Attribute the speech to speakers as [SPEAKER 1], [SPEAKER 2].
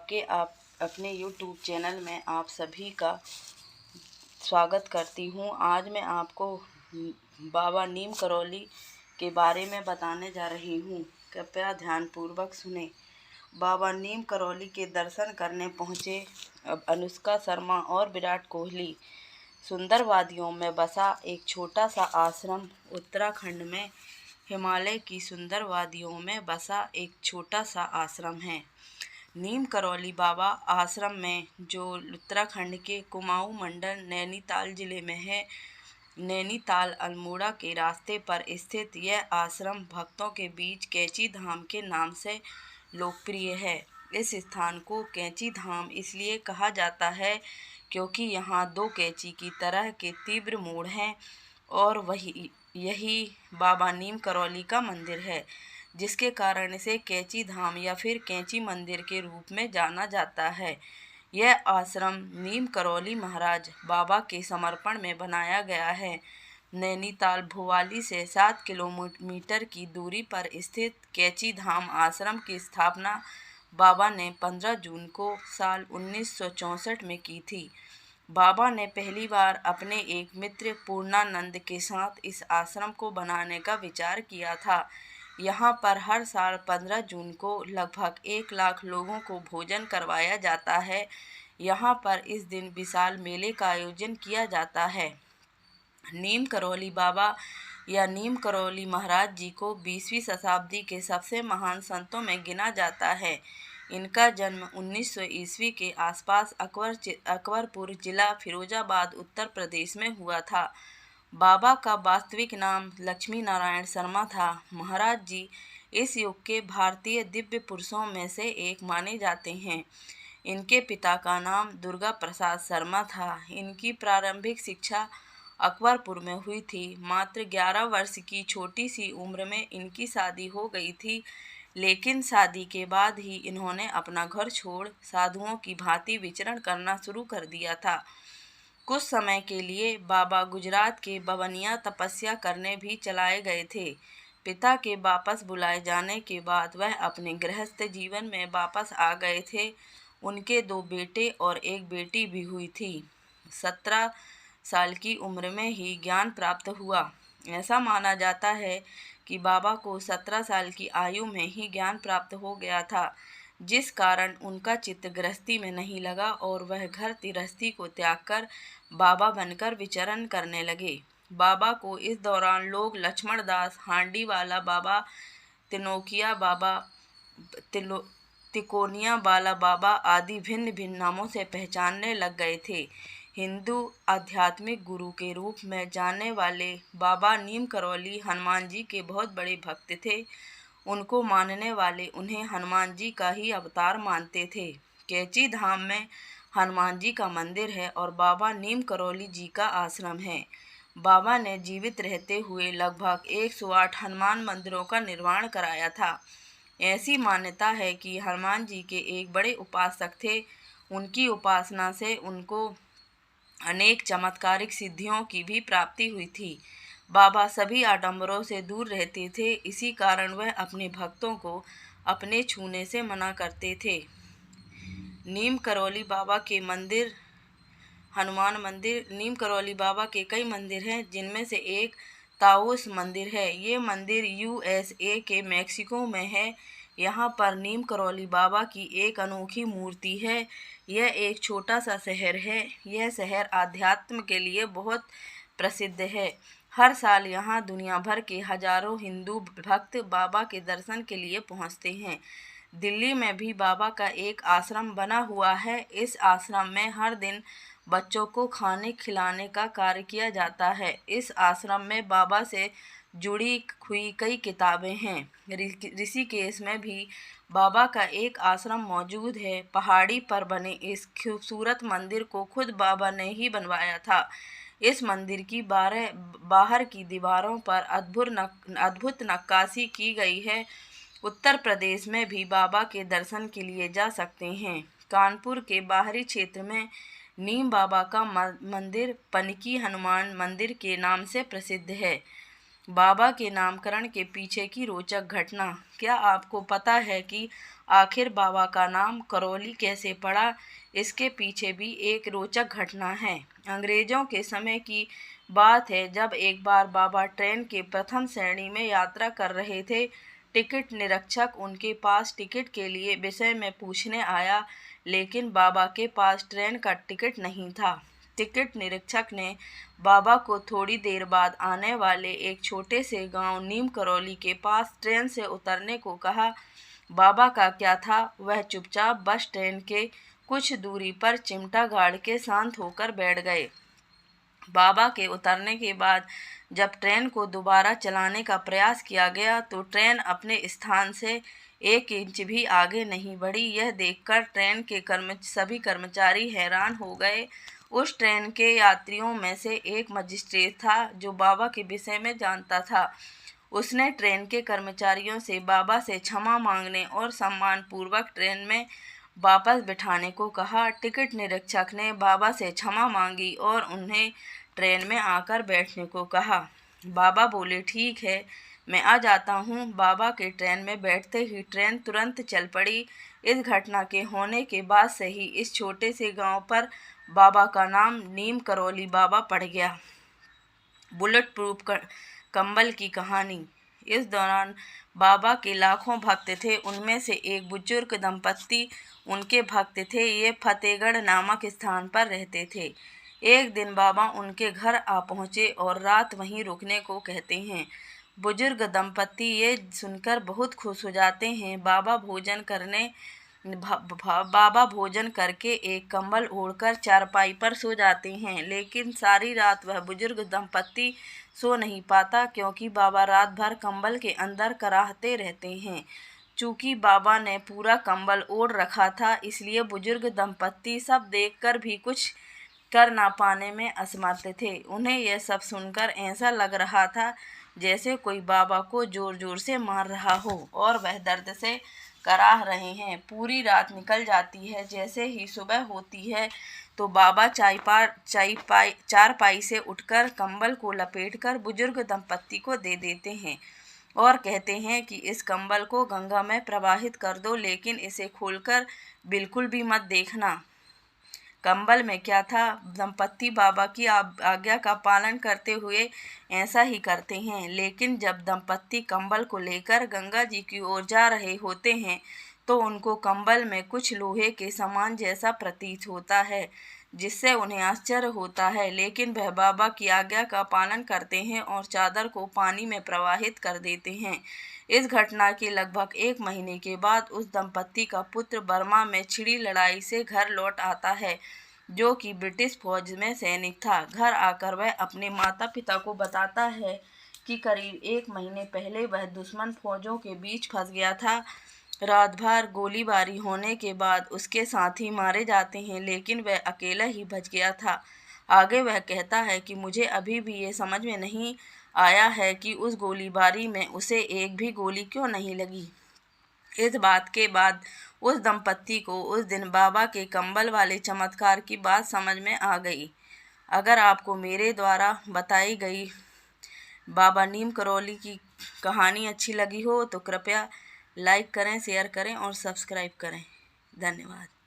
[SPEAKER 1] आप अपने YouTube channel में आप सभी का स्वागत करती हूँ। आज मैं आपको बाबा नीम करौली के बारे में बताने जा रही हूँ। कृपया ध्यानपूर्वक सुने। बाबा नीम करौली के दर्शन करने पहुँचे अनुष्का शर्मा और विराट कोहली। सुंदर वादियों में बसा एक छोटा सा आश्रम उत्तराखंड में हिमालय की सुंदर वादियों में बसा एक छोटा सा आश्रम है। नीम करौली बाबा आश्रम में, जो उत्तराखंड के कुमाऊं मंडल नैनीताल जिले में है, नैनीताल अल्मोड़ा के रास्ते पर स्थित यह आश्रम भक्तों के बीच कैची धाम के नाम से लोकप्रिय है। इस स्थान को कैची धाम इसलिए कहा जाता है क्योंकि यहाँ दो कैची की तरह के तीव्र मोड़ हैं और यही बाबा नीम करौली का मंदिर है, जिसके कारण इसे कैची धाम या फिर कैची मंदिर के रूप में जाना जाता है। यह आश्रम नीम करौली महाराज बाबा के समर्पण में बनाया गया है। नैनीताल भुवाली से 7 किलोमीटर की दूरी पर स्थित कैची धाम आश्रम की स्थापना बाबा ने 15 जून को साल 1964 में की थी। बाबा ने पहली बार अपने एक मित्र पूर्णानंद के साथ इस आश्रम को बनाने का विचार किया था। यहाँ पर हर साल 15 जून को लगभग 1 लाख लोगों को भोजन करवाया जाता है। यहाँ पर इस दिन विशाल मेले का आयोजन किया जाता है। नीम करौली बाबा या नीम करौली महाराज जी को 20वीं शताब्दी के सबसे महान संतों में गिना जाता है। इनका जन्म 1900 ईस्वी के आसपास अकबरपुर जिला फिरोजाबाद उत्तर प्रदेश में हुआ था। बाबा का वास्तविक नाम लक्ष्मी नारायण शर्मा था। महाराज जी इस युग के भारतीय दिव्य पुरुषों में से एक माने जाते हैं। इनके पिता का नाम दुर्गा प्रसाद शर्मा था। इनकी प्रारंभिक शिक्षा अकबरपुर में हुई थी। मात्र 11 वर्ष की छोटी सी उम्र में इनकी शादी हो गई थी, लेकिन शादी के बाद ही इन्होंने अपना घर छोड़ साधुओं की भांति विचरण करना शुरू कर दिया था। कुछ समय के लिए बाबा गुजरात के बवनिया तपस्या करने भी चलाए गए थे। पिता के वापस बुलाए जाने के बाद वह अपने गृहस्थ जीवन में वापस आ गए थे। उनके 2 बेटे और 1 बेटी भी हुई थी। 17 साल की उम्र में ही ज्ञान प्राप्त हुआ। ऐसा माना जाता है कि बाबा को 17 साल की आयु में ही ज्ञान प्राप्त हो गया था, जिस कारण उनका चित्त गृहस्थी में नहीं लगा और वह घर गृहस्थी को त्याग कर बाबा बनकर विचरण करने लगे। बाबा को इस दौरान लोग लक्ष्मण दास, हांडी वाला बाबा, तिनोकिया बाबा, तिकोनिया वाला बाबा आदि भिन्न भिन्न नामों से पहचानने लग गए थे। हिंदू आध्यात्मिक गुरु के रूप में जाने वाले बाबा नीम करौली हनुमान जी के बहुत बड़े भक्त थे। उनको मानने वाले उन्हें हनुमान जी का ही अवतार मानते थे। कैची धाम में हनुमान जी का मंदिर है और बाबा नीम करौली जी का आश्रम है। बाबा ने जीवित रहते हुए लगभग 108 हनुमान मंदिरों का निर्माण कराया था। ऐसी मान्यता है कि हनुमान जी के एक बड़े उपासक थे। उनकी उपासना से उनको अनेक चमत्कारिक सिद्धियों की भी प्राप्ति हुई थी। बाबा सभी आडंबरों से दूर रहते थे, इसी कारण वह अपने भक्तों को अपने छूने से मना करते थे। नीम करौली बाबा के मंदिर, हनुमान मंदिर। नीम करौली बाबा के कई मंदिर हैं, जिनमें से एक ताओस मंदिर है। ये मंदिर USA के मैक्सिको में है। यहाँ पर नीम करौली बाबा की एक अनोखी मूर्ति है। यह एक छोटा सा शहर है। यह शहर आध्यात्म के लिए बहुत प्रसिद्ध है। हर साल यहाँ दुनिया भर के हजारों हिंदू भक्त बाबा के दर्शन के लिए पहुँचते हैं। दिल्ली में भी बाबा का एक आश्रम बना हुआ है। इस आश्रम में हर दिन बच्चों को खाने खिलाने का कार्य किया जाता है। इस आश्रम में बाबा से जुड़ी हुई कई किताबें हैं। ऋषिकेश में भी बाबा का एक आश्रम मौजूद है। पहाड़ी पर बने इस खूबसूरत मंदिर को खुद बाबा ने ही बनवाया था। इस मंदिर की बाहर की दीवारों पर अद्भुत नक्काशी की गई है। उत्तर प्रदेश में भी बाबा के दर्शन के लिए जा सकते हैं। कानपुर के बाहरी क्षेत्र में नीम बाबा का मंदिर पनकी हनुमान मंदिर के नाम से प्रसिद्ध है। बाबा के नामकरण के पीछे की रोचक घटना। क्या आपको पता है कि आखिर बाबा का नाम करौली कैसे पड़ा, इसके पीछे भी एक रोचक घटना है। अंग्रेज़ों के समय की बात है, जब एक बार बाबा ट्रेन के प्रथम श्रेणी में यात्रा कर रहे थे। टिकट निरीक्षक उनके पास टिकट के लिए विषय में पूछने आया, लेकिन बाबा के पास ट्रेन का टिकट नहीं था। टिकट निरीक्षक ने बाबा को थोड़ी देर बाद आने वाले एक छोटे से गांव नीम करौली के पास ट्रेन से उतरने को कहा। बाबा का क्या था, वह चुपचाप बस ट्रेन के कुछ दूरी पर चिमटा गाड़ के शांत होकर बैठ गए। बाबा के उतरने के बाद जब ट्रेन को दोबारा चलाने का प्रयास किया गया तो ट्रेन अपने स्थान से 1 इंच भी आगे नहीं बढ़ी। यह देखकर ट्रेन के सभी कर्मचारी हैरान हो गए। उस ट्रेन के यात्रियों में से एक मजिस्ट्रेट था जो बाबा के विषय में जानता था। उसने ट्रेन के कर्मचारियों से बाबा से क्षमा मांगने और सम्मानपूर्वक ट्रेन में वापस बिठाने को कहा। टिकट निरीक्षक ने बाबा से क्षमा मांगी और उन्हें ट्रेन में आकर बैठने को कहा। बाबा बोले, ठीक है, मैं आ जाता हूँ। बाबा के ट्रेन में बैठते ही ट्रेन तुरंत चल पड़ी। इस घटना के होने के बाद से ही इस छोटे से गांव पर बाबा का नाम नीम करौली बाबा पड़ गया। बुलेट प्रूफ कंबल की कहानी। इस दौरान बाबा के लाखों भक्त थे। उनमें से एक बुजुर्ग दंपत्ति उनके भक्त थे। ये फतेहगढ़ नामक स्थान पर रहते थे। एक दिन बाबा उनके घर आ पहुँचे और रात वहीं रुकने को कहते हैं। बुजुर्ग दंपत्ति ये सुनकर बहुत खुश हो जाते हैं। बाबा भोजन करके एक कंबल ओढ़कर चारपाई पर सो जाते हैं, लेकिन सारी रात वह बुजुर्ग दंपत्ति सो नहीं पाता, क्योंकि बाबा रात भर कंबल के अंदर कराहते रहते हैं। चूँकि बाबा ने पूरा कंबल ओढ़ रखा था, इसलिए बुजुर्ग दंपत्ति सब देखकर भी कुछ कर ना पाने में असमर्थ थे। उन्हें यह सब सुनकर ऐसा लग रहा था जैसे कोई बाबा को जोर जोर से मार रहा हो और वह दर्द से कराह रहे हैं। पूरी रात निकल जाती है। जैसे ही सुबह होती है तो बाबा चारपाई से उठकर कंबल को लपेटकर बुजुर्ग दंपत्ति को दे देते हैं और कहते हैं कि इस कंबल को गंगा में प्रवाहित कर दो, लेकिन इसे खोलकर बिल्कुल भी मत देखना। कंबल में क्या था? दंपत्ति बाबा की आज्ञा का पालन करते हुए ऐसा ही करते हैं, लेकिन जब दंपत्ति कंबल को लेकर गंगा जी की ओर जा रहे होते हैं तो उनको कंबल में कुछ लोहे के समान जैसा प्रतीत होता है, जिससे उन्हें आश्चर्य होता है। लेकिन वह बाबा की आज्ञा का पालन करते हैं और चादर को पानी में प्रवाहित कर देते हैं। इस घटना के लगभग 1 महीने के बाद उस दंपत्ति का पुत्र बर्मा में छिड़ी लड़ाई से घर लौट आता है, जो कि ब्रिटिश फौज में सैनिक था। घर आकर वह अपने माता पिता को बताता है कि करीब 1 महीने पहले वह दुश्मन फौजों के बीच फंस गया था। रात भर गोलीबारी होने के बाद उसके साथी मारे जाते हैं, लेकिन वह अकेला ही बच गया था। आगे वह कहता है कि मुझे अभी भी ये समझ में नहीं आया है कि उस गोलीबारी में उसे एक भी गोली क्यों नहीं लगी। इस बात के बाद उस दंपत्ति को उस दिन बाबा के कंबल वाले चमत्कार की बात समझ में आ गई। अगर आपको मेरे द्वारा बताई गई बाबा नीम करौली की कहानी अच्छी लगी हो तो कृपया लाइक करें, शेयर करें और सब्सक्राइब करें। धन्यवाद।